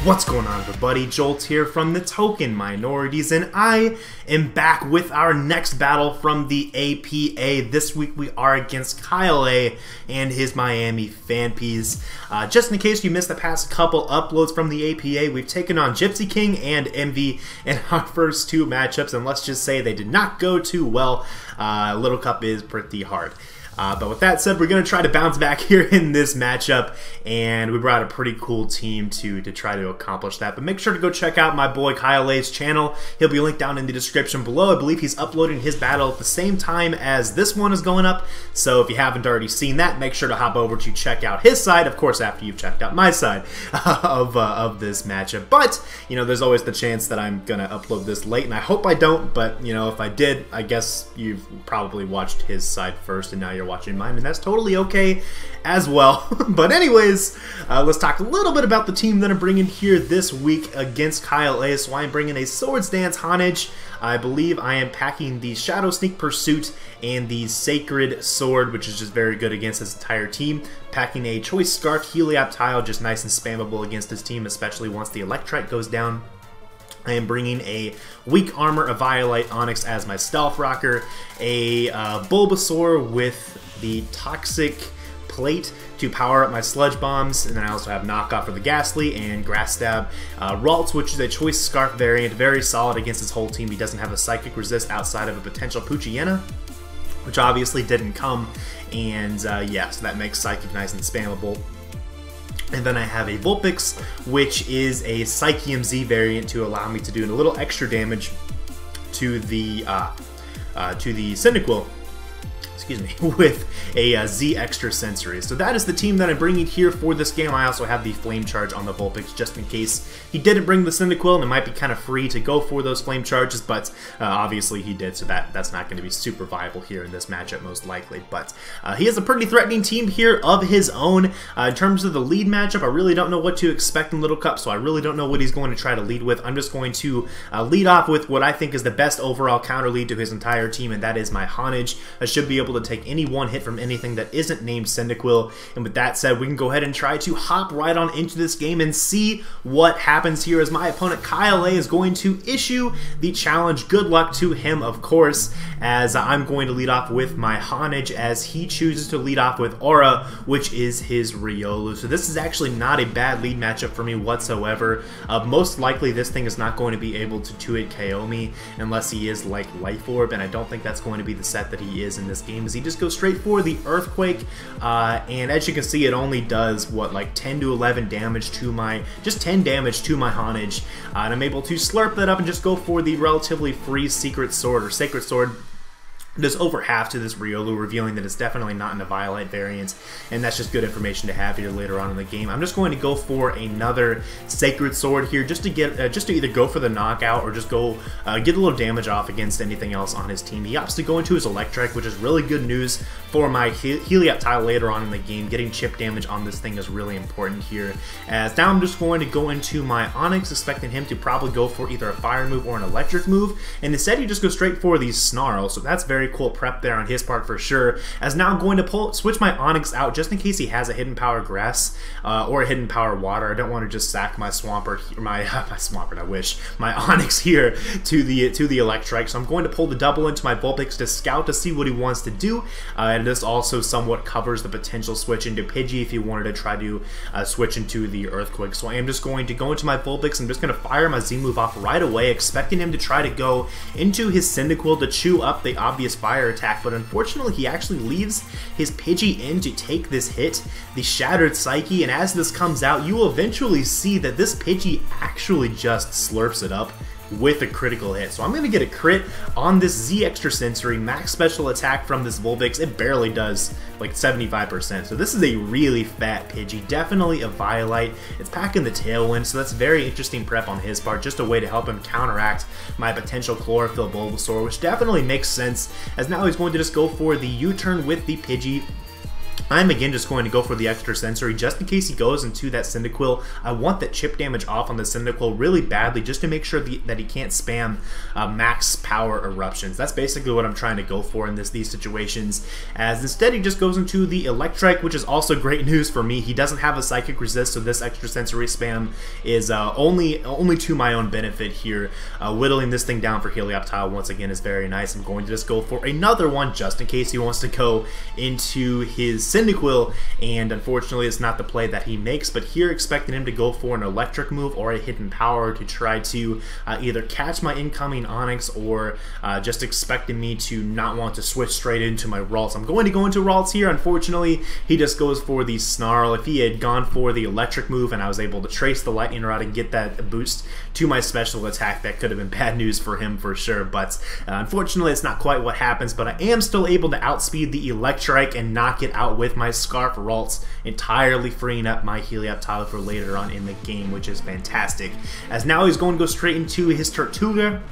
What's going on, everybody? Jolt here from the Token Minorities, and I am back with our next battle from the APA. This week we are against KyleAye and his Miami Phanpys. Just in case you missed the past couple uploads from the APA, we've taken on Gypsy King and Envy in our first two matchups, and let's just say they did not go too well. Little Cup is pretty hard. But with that said, we're going to try to bounce back here in this matchup, and we brought a pretty cool team to try to accomplish that. But make sure to go check out my boy KyleAye's channel. He'll be linked down in the description below. I believe he's uploading his battle at the same time as this one is going up, so if you haven't already seen that, make sure to hop over to check out his side, of course, after you've checked out my side of this matchup. But, you know, there's always the chance that I'm going to upload this late, and I hope I don't, but, you know, if I did, I guess you've probably watched his side first, and now you're watching mine, and that's totally okay as well. But anyways, let's talk a little bit about the team that I'm bringing here this week against KyleAye. So I'm bringing a Swords Dance Honage. I believe I am packing the Shadow Sneak Pursuit and the Sacred Sword, which is just very good against his entire team. Packing a Choice Scarf Heliop Tile, just nice and spammable against his team, especially once the Electrite goes down. I am bringing a Weak Armor, a Violite Onyx as my Stealth Rocker, a Bulbasaur with the Toxic Plate to power up my Sludge Bombs, and then I also have Knockoff for the Ghastly and Grass Stab. Ralts, which is a Choice Scarf variant, very solid against his whole team. He doesn't have a Psychic Resist outside of a potential Poochyena, which obviously didn't come, and yeah, so that makes Psychic nice and spammable. And then I have a Vulpix, which is a Psychium Z variant to allow me to do a little extra damage to the Cyndaquil, excuse me, with a Z Extra Sensory. So that is the team that I'm bringing here for this game. I also have the Flame Charge on the Vulpix just in case he didn't bring the Cyndaquil, and it might be kind of free to go for those Flame Charges, but obviously he did, so that's not going to be super viable here in this matchup most likely. But he has a pretty threatening team here of his own. In terms of the lead matchup, I really don't know what to expect in Little Cup, so I really don't know what he's going to try to lead with. I'm just going to lead off with what I think is the best overall counter lead to his entire team, and that is my Honage. I should be able to take any one hit from anything that isn't named Cyndaquil. And with that said, we can go ahead and try to hop right on into this game and see what happens here, as my opponent KyleAye is going to issue the challenge. Good luck to him, of course, as I'm going to lead off with my Honage, as he chooses to lead off with Aura, which is his Riolu. So this is actually not a bad lead matchup for me whatsoever. Most likely this thing is not going to be able to 2-hit KO me unless he is like Life Orb, and I don't think that's going to be the set that he is in this game, as he just goes straight for the Earthquake, and as you can see, it only does what, like 10 to 11 damage to my, just 10 damage to my Honage, and I'm able to slurp that up and just go for the relatively free Secret Sword or Sacred Sword. Does over half to this Riolu, revealing that it's definitely not in the Violite variant, and that's just good information to have here later on in the game. I'm just going to go for another Sacred Sword here, just to get, just to either go for the knockout or just go get a little damage off against anything else on his team. He opts to go into his Electric, which is really good news for my Heliop Tile later on in the game. Getting chip damage on this thing is really important here. As now I'm just going to go into my Onyx, expecting him to probably go for either a Fire move or an Electric move, and instead he just goes straight for the Snarl, so that's very cool prep there on his part for sure. As now I'm going to switch my Onyx out just in case he has a Hidden Power Grass or a Hidden Power Water. I don't want to just sack my Swampert, my Swampert, I wish, my Onyx here to the Electrike. So I'm going to pull the double into my Vulpix to scout to see what he wants to do, and this also somewhat covers the potential switch into Pidgey if he wanted to try to switch into the Earthquake. So I am just going to go into my Vulpix. I'm just going to fire my Z move off right away, expecting him to try to go into his Cyndaquil to chew up the obvious fire attack, but unfortunately he actually leaves his Pidgey in to take this hit, the Shattered Psyche, and as this comes out, you will eventually see that this Pidgey actually just slurps it up with a critical hit. So I'm going to get a crit on this Z Extra Sensory, max special attack from this Vulpix. It barely does like 75%. So this is a really fat Pidgey, definitely a Violite. It's packing the Tailwind, so that's very interesting prep on his part, just a way to help him counteract my potential Chlorophyll Bulbasaur, which definitely makes sense, as now he's going to just go for the U-turn with the Pidgey, I'm again just going to go for the extra sensory just in case he goes into that Cyndaquil. I want that chip damage off on the Cyndaquil really badly just to make sure that he can't spam max power eruptions. That's basically what I'm trying to go for in these situations, as instead he just goes into the Electrike, which is also great news for me. He doesn't have a Psychic Resist, so this extra sensory spam is only to my own benefit here. Whittling this thing down for Helioptile once again is very nice. I'm going to just go for another one just in case he wants to go into his Cyndaquil, and unfortunately it's not the play that he makes, but here expecting him to go for an electric move or a hidden power to try to either catch my incoming Onix or just expecting me to not want to switch straight into my Ralts. I'm going to go into Ralts here. Unfortunately he just goes for the Snarl. If he had gone for the electric move and I was able to trace the lightning rod and get that boost to my special attack, that could have been bad news for him for sure, but unfortunately it's not quite what happens. But I am still able to outspeed the Electrike and knock it out with my Scarf Ralts, entirely freeing up my Helioptile for later on in the game, which is fantastic. As now he's going to go straight into his Tortuga.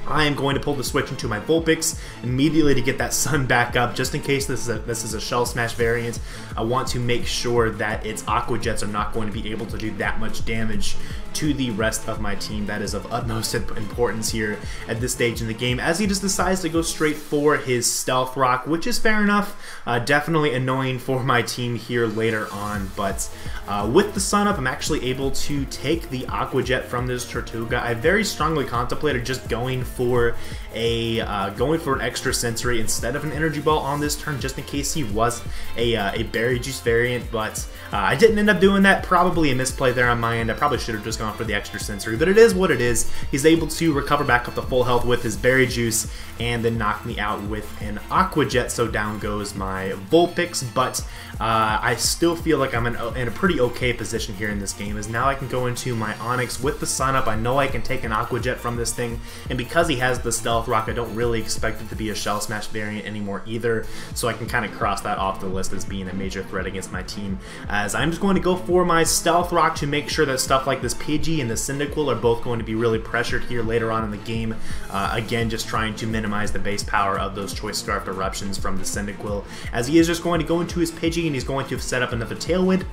I am going to pull the switch into my Vulpix immediately to get that Sun back up, just in case this is a Shell Smash variant. I want to make sure that its Aqua Jets are not going to be able to do that much damage to the rest of my team. That is of utmost importance here at this stage in the game, as he just decides to go straight for his Stealth Rock, which is fair enough. Definitely annoying for my team here later on, but with the Sun up, I'm actually able to take the Aqua Jet from this Tortuga. I very strongly contemplated just going for an extra sensory instead of an energy ball on this turn, just in case he was a berry juice variant, but I didn't end up doing that. Probably a misplay there on my end. I probably should have just gone for the extra sensory, but it is what it is. He's able to recover back up to full health with his berry juice and then knock me out with an Aqua Jet, so down goes my Vulpix. But I still feel like I'm in a pretty okay position here in this game, as now I can go into my Onix with the Sun up. I know I can take an Aqua Jet from this thing, and because he has the Stealth Rock, I don't really expect it to be a Shell Smash variant anymore either, so I can kind of cross that off the list as being a major threat against my team, as I'm just going to go for my Stealth Rock to make sure that stuff like this Pidgey and the Cyndaquil are both going to be really pressured here later on in the game. Again, just trying to minimize the base power of those Choice Scarf eruptions from the Cyndaquil, as he is just going to go into his Pidgey and he's going to set up another Tailwind.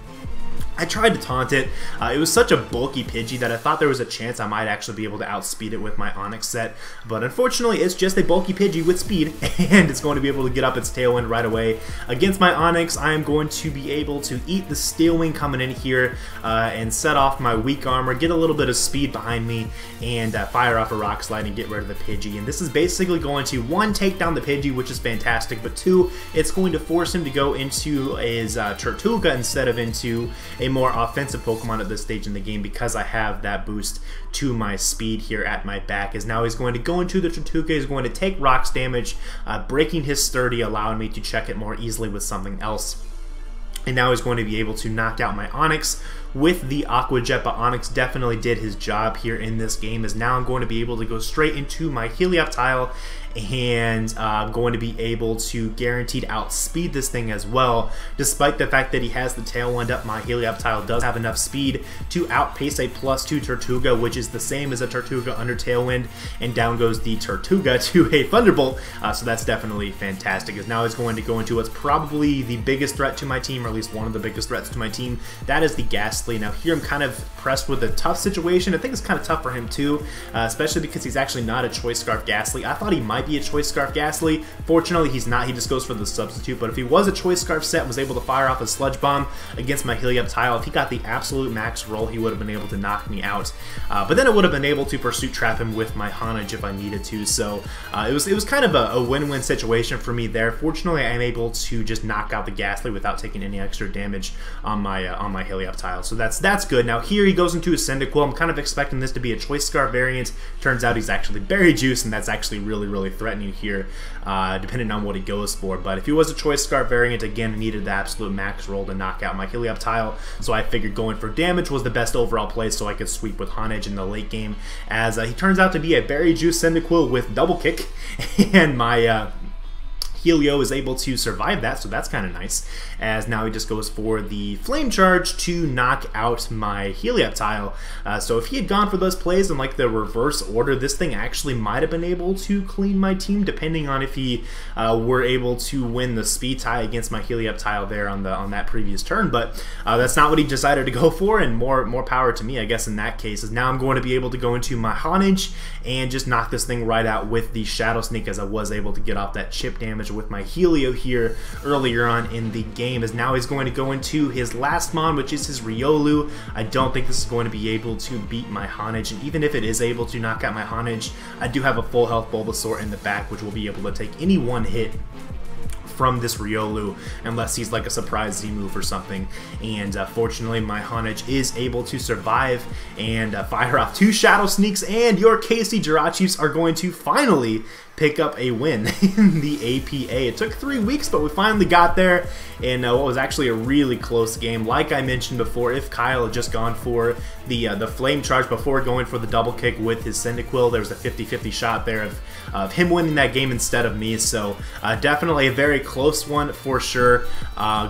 I tried to taunt it. It was such a bulky Pidgey that I thought there was a chance I might actually be able to outspeed it with my Onix set, but unfortunately it's just a bulky Pidgey with speed, and it's going to be able to get up its Tailwind right away. Against my Onix, I am going to be able to eat the Steel Wing coming in here and set off my weak armor, get a little bit of speed behind me, and fire off a Rock Slide and get rid of the Pidgey. And this is basically going to, one, take down the Pidgey, which is fantastic, but two, it's going to force him to go into his Tortuga instead of into a more offensive Pokemon at this stage in the game, because I have that boost to my speed here at my back. As now he's going to go into the Tortuga, he's going to take rocks damage, breaking his Sturdy, allowing me to check it more easily with something else. And now he's going to be able to knock out my Onix with the Aqua Jet, but Onix definitely did his job here in this game, as now I'm going to be able to go straight into my Helioptile, and I'm going to be able to guaranteed outspeed this thing as well. Despite the fact that he has the Tailwind up, my Helioptile does have enough speed to outpace a +2 Tortuga, which is the same as a Tortuga under Tailwind, and down goes the Tortuga to a Thunderbolt, so that's definitely fantastic, as now he's going to go into what's probably the biggest threat to my team, or at least one of the biggest threats to my team. That is the Ghastly. Now here I'm kind of pressed with a tough situation. I think it's kind of tough for him too, especially because he's actually not a Choice Scarf Ghastly. I thought he might be a Choice Scarf Ghastly. Fortunately, he's not. He just goes for the substitute. But if he was a Choice Scarf set and was able to fire off a Sludge Bomb against my Helioptile, if he got the absolute max roll, he would have been able to knock me out. But then I would have been able to Pursuit Trap him with my Honage if I needed to. So it was kind of a win-win situation for me there. Fortunately, I'm able to just knock out the Ghastly without taking any extra damage on my Helioptile. So that's good. Now here he goes into a Cyndaquil. I'm kind of expecting this to be a Choice Scarf variant. Turns out he's actually Berry Juice, and that's actually really threatening here, depending on what he goes for. But if he was a Choice Scarf variant, again, needed the absolute max roll to knock out my Helioptile, so I figured going for damage was the best overall play so I could sweep with Honage in the late game, as he turns out to be a Berry Juice Cyndaquil with Double Kick, and my Helio is able to survive that, so that's kind of nice, as now he just goes for the Flame Charge to knock out my Helioptile. So if he had gone for those plays in like the reverse order, this thing actually might have been able to clean my team, depending on if he were able to win the speed tie against my Helioptile there on that previous turn. But that's not what he decided to go for, and more power to me, I guess, in that case, is now I'm going to be able to go into my Honage and just knock this thing right out with the Shadow Sneak, as I was able to get off that chip damage with my Helio here earlier on in the game. As now he's going to go into his last mon, which is his Riolu. I don't think this is going to be able to beat my Honage, and even if it is able to knock out my Honage, I do have a full health Bulbasaur in the back, which will be able to take any one hit from this Riolu, unless he's like a surprise Z move or something. And fortunately, my Honage is able to survive and fire off 2 Shadow Sneaks, and your KC Jirachiefs are going to finally pick up a win in the APA. It took 3 weeks, but we finally got there in what was actually a really close game. Like I mentioned before, if Kyle had just gone for the Flame Charge before going for the double kick with his Cyndaquil, there was a 50-50 shot there of him winning that game instead of me. So definitely a very close one for sure.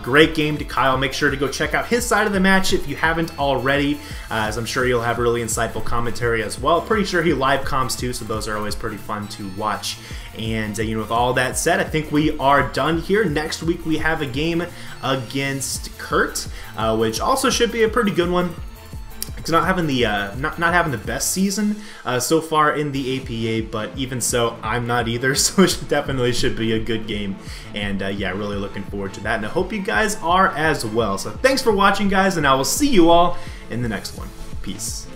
Great game to Kyle. Make sure to go check out his side of the match if you haven't already, as I'm sure you'll have really insightful commentary as well. Pretty sure he live comms too, so those are always pretty fun to watch. And you know, with all that said, I think we are done here. Next week we have a game against Kurt, which also should be a pretty good one. It's not having the not having the best season so far in the APA, but even so, I'm not either. So it definitely should be a good game. And yeah, really looking forward to that. And I hope you guys are as well. So thanks for watching, guys, and I will see you all in the next one. Peace.